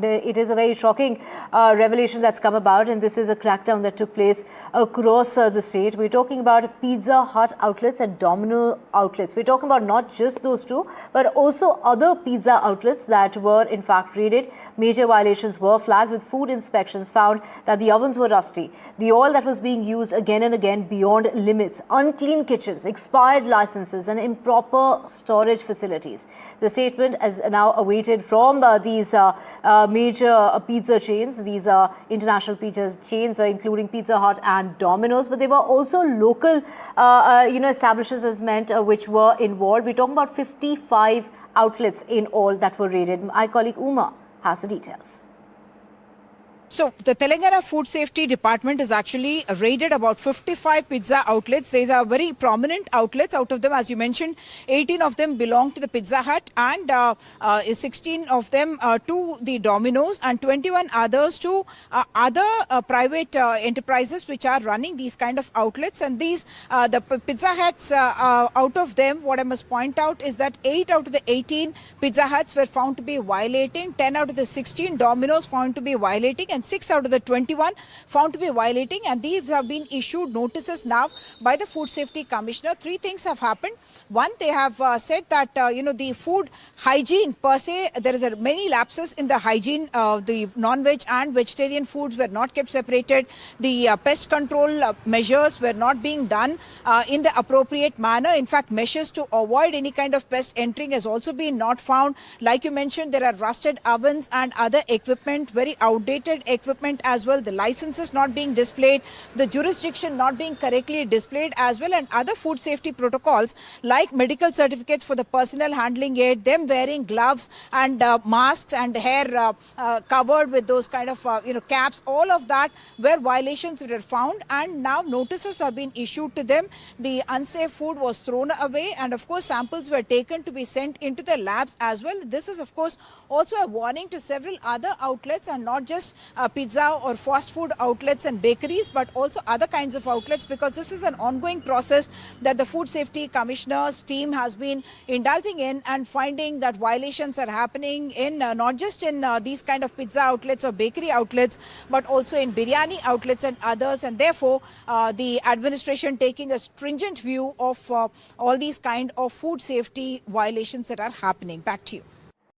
It is a very shocking revelation that's come about, and this is a crackdown that took place across the state. We're talking about Pizza Hut outlets and Domino outlets. We're talking about not just those two, but also other pizza outlets that were in fact raided. Major violations were flagged, with food inspections found that the ovens were rusty, the oil that was being used again and again beyond limits, unclean kitchens, expired licenses, and improper storage facilities. The statement is now awaited from these major pizza chains. These are international pizza chains, including Pizza Hut and Domino's, but they were also local, establishments as meant which were involved. We're talking about 55 outlets in all that were raided. My colleague Uma has the details. So the Telangana Food Safety Department has actually raided about 55 pizza outlets. These are very prominent outlets. Out of them, as you mentioned, 18 of them belong to the Pizza Hut, and 16 of them to the Domino's, and 21 others to other private enterprises which are running these kind of outlets. And these the Pizza Huts, out of them, what I must point out is that 8 out of the 18 Pizza Huts were found to be violating, 10 out of the 16 Domino's found to be violating, and 6 out of the 21 found to be violating. And these have been issued notices now by the Food Safety Commissioner. 3 things have happened. One, they have said that the food hygiene per se, there is many lapses in the hygiene. The non-veg and vegetarian foods were not kept separated. The pest control measures were not being done in the appropriate manner. In fact, measures to avoid any kind of pest entering has also been not found. Like you mentioned, there are rusted ovens and other equipment, very outdated equipment as well, the licenses not being displayed, the jurisdiction not being correctly displayed as well, and other food safety protocols like medical certificates for the personnel handling it, them wearing gloves and masks and hair covered with those kind of caps. All of that where violations were found, and now notices have been issued to them. The unsafe food was thrown away, and of course samples were taken to be sent into the labs as well. This is of course also a warning to several other outlets, and not just pizza or fast food outlets and bakeries, but also other kinds of outlets, because this is an ongoing process that the Food Safety Commissioner's team has been indulging in, and finding that violations are happening in not just in these kind of pizza outlets or bakery outlets, but also in biryani outlets and others. And therefore the administration taking a stringent view of all these kind of food safety violations that are happening. Back to you.